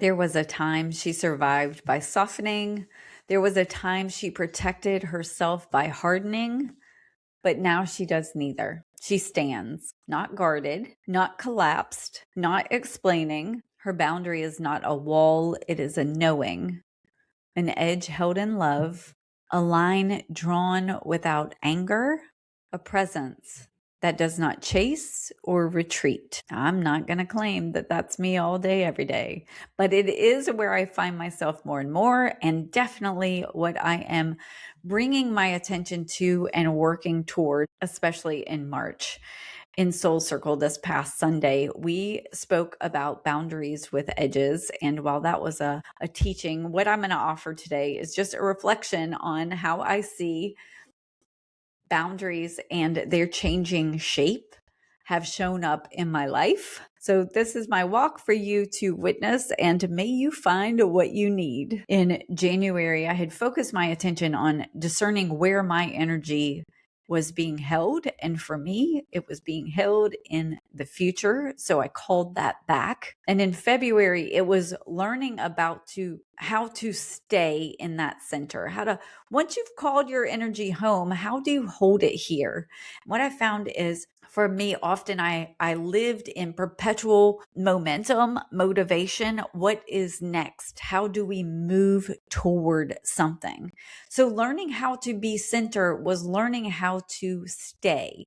There was a time she survived by softening. There was a time she protected herself by hardening. But now she does neither. She stands, not guarded, not collapsed, not explaining. Her boundary is not a wall, it is a knowing, an edge held in love, a line drawn without anger, a presence that does not chase or retreat. I'm not going to claim that that's me all day, every day, but it is where I find myself more and more, and definitely what I am bringing my attention to and working toward, especially in March. In Soul Circle this past Sunday, we spoke about boundaries with edges. And while that was a teaching, what I'm going to offer today is just a reflection on how I see boundaries and their changing shape have shown up in my life. So this is my walk for you to witness, and may you find what you need. In January, I had focused my attention on discerning where my energy was being held. And for me, it was being held in the future. So I called that back. And in February, it was learning about how to stay in that center, once you've called your energy home, how do you hold it here? What I found is, for me, often I lived in perpetual momentum, motivation. What is next? How do we move toward something? So learning how to be center was learning how to stay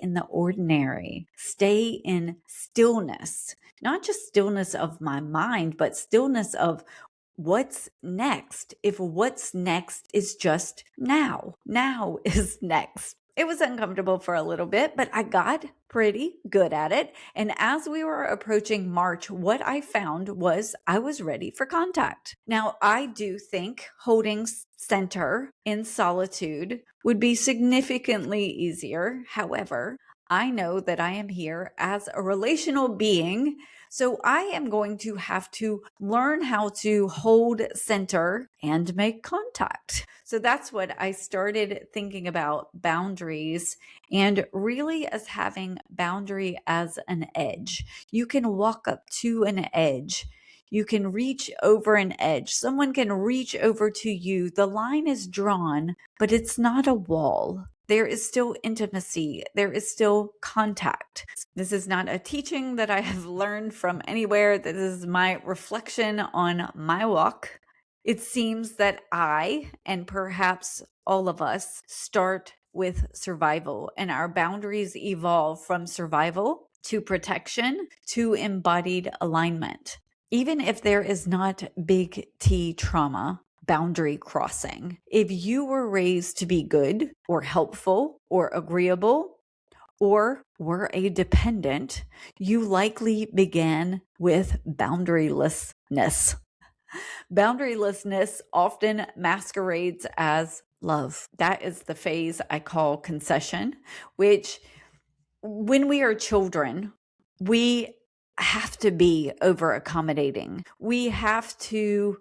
in the ordinary, stay in stillness, not just stillness of my mind, but stillness of what's next. If what's next is just now is next. It was uncomfortable for a little bit, but I got pretty good at it. And as we were approaching March, what I found was I was ready for contact. Now, I do think holding center in solitude would be significantly easier. However, I know that I am here as a relational being, so I am going to have to learn how to hold center and make contact. So that's what I started thinking about boundaries, and really as having boundary as an edge. You can walk up to an edge. You can reach over an edge. Someone can reach over to you. The line is drawn, but it's not a wall. There is still intimacy. There is still contact. This is not a teaching that I have learned from anywhere. This is my reflection on my walk. It seems that I, and perhaps all of us, start with survival, and our boundaries evolve from survival to protection to embodied alignment. Even if there is not big T trauma, boundary crossing. If you were raised to be good or helpful or agreeable or were a dependent, you likely began with boundarylessness. Boundarylessness often masquerades as love. That is the phase I call concession, which when we are children, we have to be over-accommodating. We have to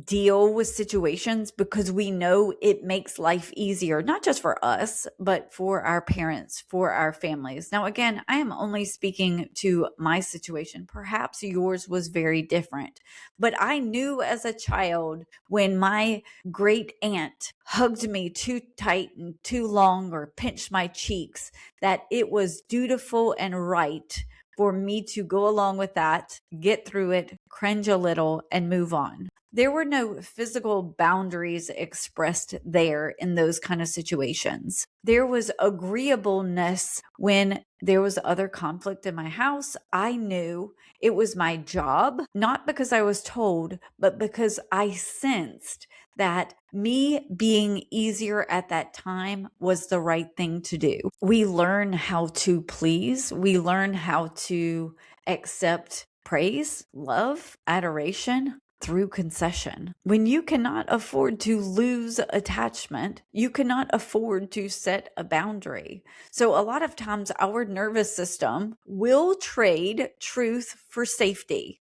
deal with situations because we know it makes life easier, not just for us, but for our parents, for our families. Now, again, I am only speaking to my situation. Perhaps yours was very different, but I knew as a child when my great aunt hugged me too tight and too long or pinched my cheeks that it was dutiful and right for me to go along with that, get through it, cringe a little, and move on. There were no physical boundaries expressed there in those kind of situations. There was agreeableness when there was other conflict in my house. I knew it was my job, not because I was told, but because I sensed that me being easier at that time was the right thing to do. We learn how to please. We learn how to accept praise, love, adoration through concession. When you cannot afford to lose attachment, you cannot afford to set a boundary. So a lot of times our nervous system will trade truth for safety.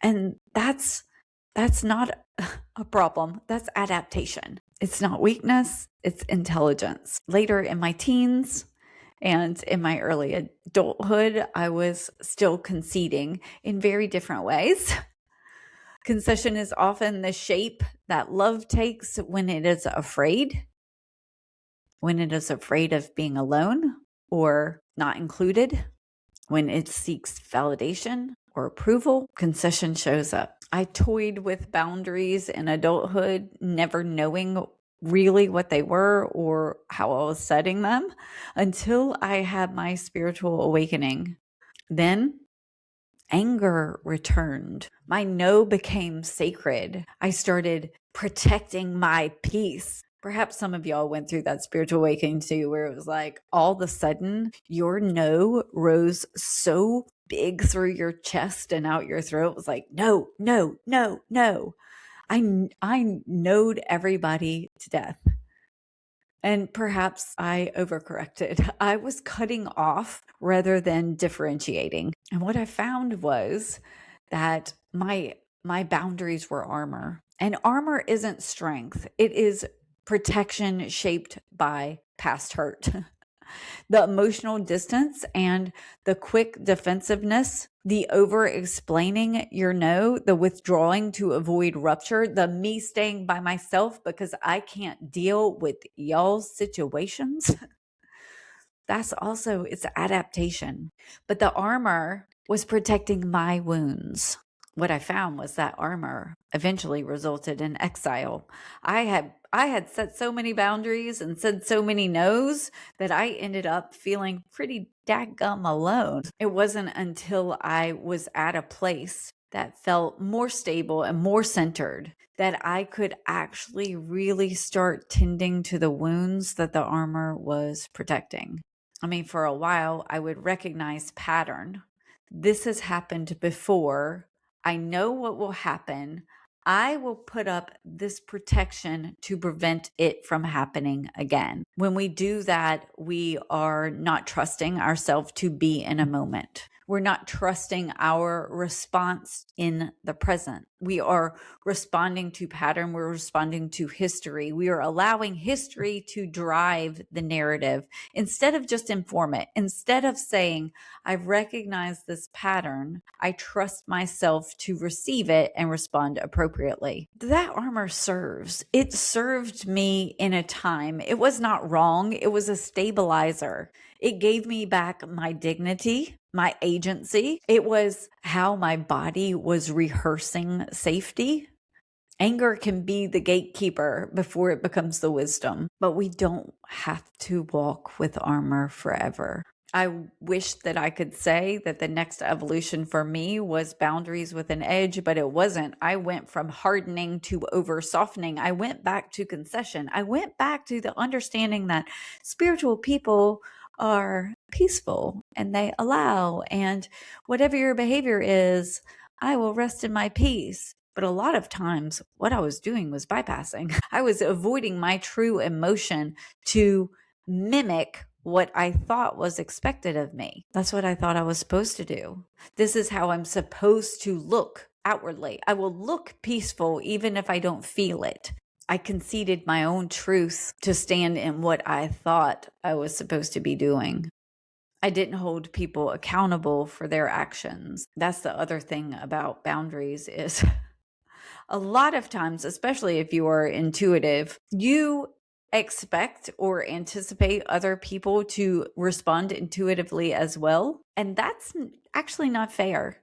And that's not a problem. That's adaptation. It's not weakness, it's intelligence. Later in my teens and in my early adulthood, I was still conceding in very different ways. Concession is often the shape that love takes when it is afraid of being alone or not included, when it seeks validation or approval. Concession shows up. I toyed with boundaries in adulthood, never knowing really what they were or how I was setting them until I had my spiritual awakening. Then anger returned. My no became sacred. I started protecting my peace. Perhaps some of y'all went through that spiritual awakening too, where it was like all of a sudden your no rose so big through your chest and out your throat. It was like, no, no, no, no. I knowed everybody to death. And perhaps I overcorrected. I was cutting off rather than differentiating. And what I found was that my boundaries were armor. And armor isn't strength. It is protection shaped by past hurt. The emotional distance and the quick defensiveness, the over explaining your no, the withdrawing to avoid rupture, the me staying by myself because I can't deal with y'all's situations. That's also, it's adaptation. But the armor was protecting my wounds. What I found was that armor eventually resulted in exile. I had set so many boundaries and said so many no's that I ended up feeling pretty dadgum alone. It wasn't until I was at a place that felt more stable and more centered that I could actually really start tending to the wounds that the armor was protecting. I mean, for a while, I would recognize pattern. This has happened before. I know what will happen. I will put up this protection to prevent it from happening again. When we do that, we are not trusting ourselves to be in a moment. We're not trusting our response in the present. We are responding to pattern. We're responding to history. We are allowing history to drive the narrative instead of just inform it. Instead of saying, I've recognized this pattern, I trust myself to receive it and respond appropriately. That armor serves. It served me in a time. It was not wrong. It was a stabilizer. It gave me back my dignity, my agency. It was how my body was rehearsing safety. Anger can be the gatekeeper before it becomes the wisdom, but we don't have to walk with armor forever. I wish that I could say that the next evolution for me was boundaries with an edge, but it wasn't. I went from hardening to over softening. I went back to concession. I went back to the understanding that spiritual people are peaceful and they allow, and whatever your behavior is, I will rest in my peace. But a lot of times what I was doing was bypassing. I was avoiding my true emotion to mimic what I thought was expected of me. That's what I thought I was supposed to do. This is how I'm supposed to look outwardly. I will look peaceful even if I don't feel it. I conceded my own truth to stand in what I thought I was supposed to be doing. I didn't hold people accountable for their actions. That's the other thing about boundaries is a lot of times, especially if you are intuitive, you expect or anticipate other people to respond intuitively as well. And that's actually not fair.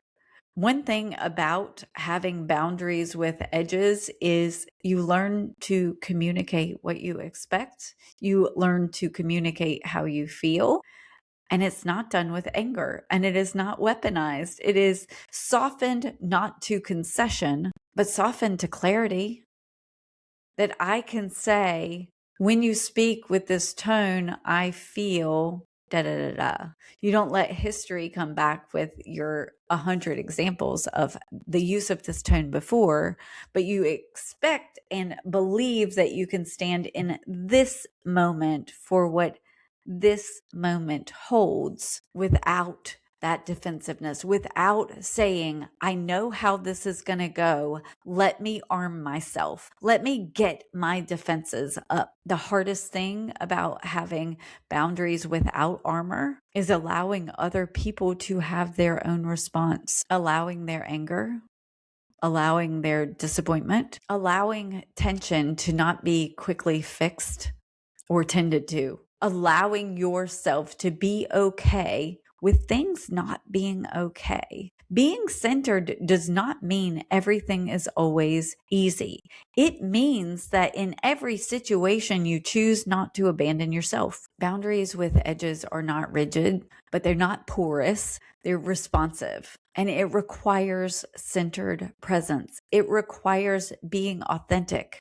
One thing about having boundaries with edges is you learn to communicate what you expect. You learn to communicate how you feel. And it's not done with anger, and it is not weaponized. It is softened not to concession, but softened to clarity. That I can say, when you speak with this tone, I feel da da da da. You don't let history come back with your 100 examples of the use of this tone before, but you expect and believe that you can stand in this moment for what this moment holds without that defensiveness, without saying, I know how this is going to go. Let me arm myself. Let me get my defenses up. The hardest thing about having boundaries without armor is allowing other people to have their own response, allowing their anger, allowing their disappointment, allowing tension to not be quickly fixed or tended to, allowing yourself to be okay with things not being okay. Being centered does not mean everything is always easy. It means that in every situation, you choose not to abandon yourself. Boundaries with edges are not rigid, but they're not porous. They're responsive, and it requires centered presence. It requires being authentic.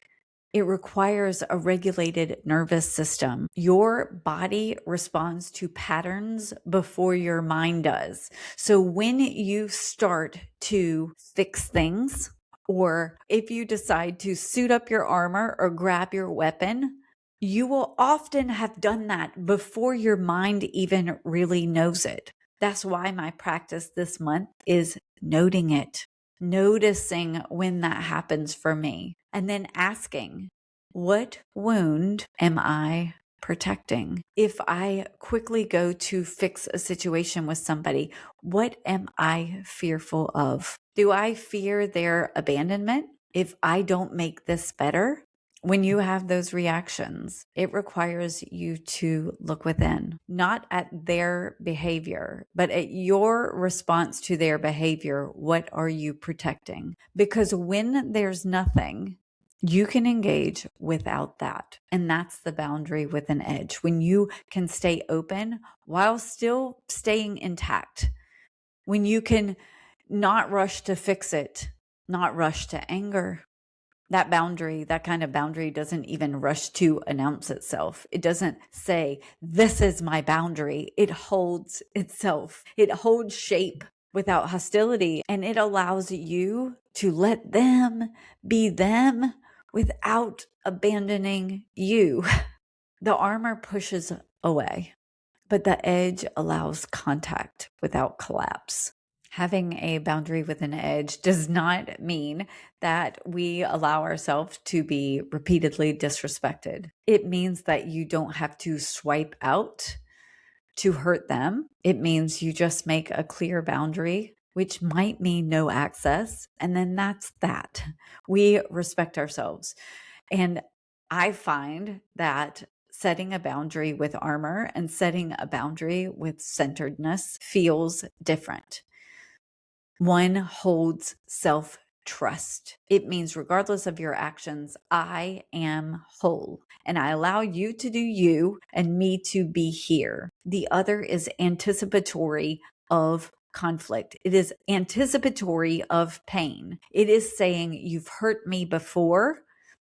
It requires a regulated nervous system. Your body responds to patterns before your mind does. So when you start to fix things, or if you decide to suit up your armor or grab your weapon, you will often have done that before your mind even really knows it. That's why my practice this month is noting it, noticing when that happens for me, and then asking, what wound am I protecting? If I quickly go to fix a situation with somebody, what am I fearful of? Do I fear their abandonment if I don't make this better? When you have those reactions, it requires you to look within, not at their behavior, but at your response to their behavior. What are you protecting? Because when there's nothing, you can engage without that. And that's the boundary with an edge. When you can stay open while still staying intact, when you can not rush to fix it, not rush to anger. That boundary, that kind of boundary doesn't even rush to announce itself. It doesn't say, this is my boundary. It holds itself. It holds shape without hostility, and it allows you to let them be them without abandoning you. The armor pushes away, but the edge allows contact without collapse. Having a boundary with an edge does not mean that we allow ourselves to be repeatedly disrespected. It means that you don't have to swipe out to hurt them. It means you just make a clear boundary, which might mean no access. And then that's that. We respect ourselves. And I find that setting a boundary with armor and setting a boundary with centeredness feels different. One holds self-trust. It means regardless of your actions, I am whole and I allow you to do you and me to be here. The other is anticipatory of conflict. It is anticipatory of pain. It is saying you've hurt me before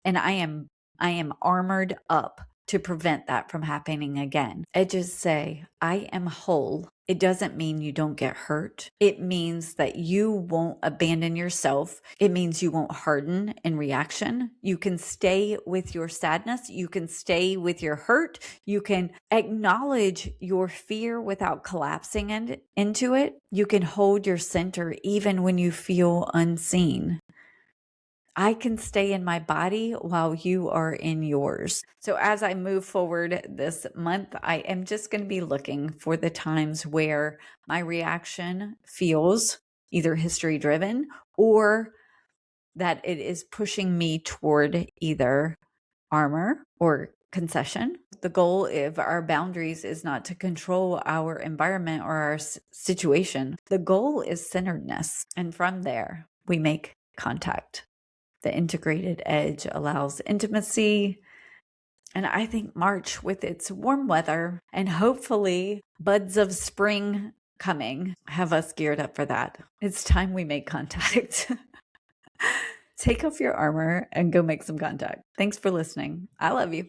and I am armored up to prevent that from happening again. Edges say, I am whole. It doesn't mean you don't get hurt. It means that you won't abandon yourself. It means you won't harden in reaction. You can stay with your sadness. You can stay with your hurt. You can acknowledge your fear without collapsing into it. You can hold your center even when you feel unseen. I can stay in my body while you are in yours. So as I move forward this month, I am just going to be looking for the times where my reaction feels either history driven or that it is pushing me toward either armor or concession. The goal of our boundaries is not to control our environment or our situation. The goal is centeredness. And from there, we make contact. The integrated edge allows intimacy. And I think March, with its warm weather and hopefully buds of spring coming, have us geared up for that. It's time we make contact. Take off your armor and go make some contact. Thanks for listening. I love you.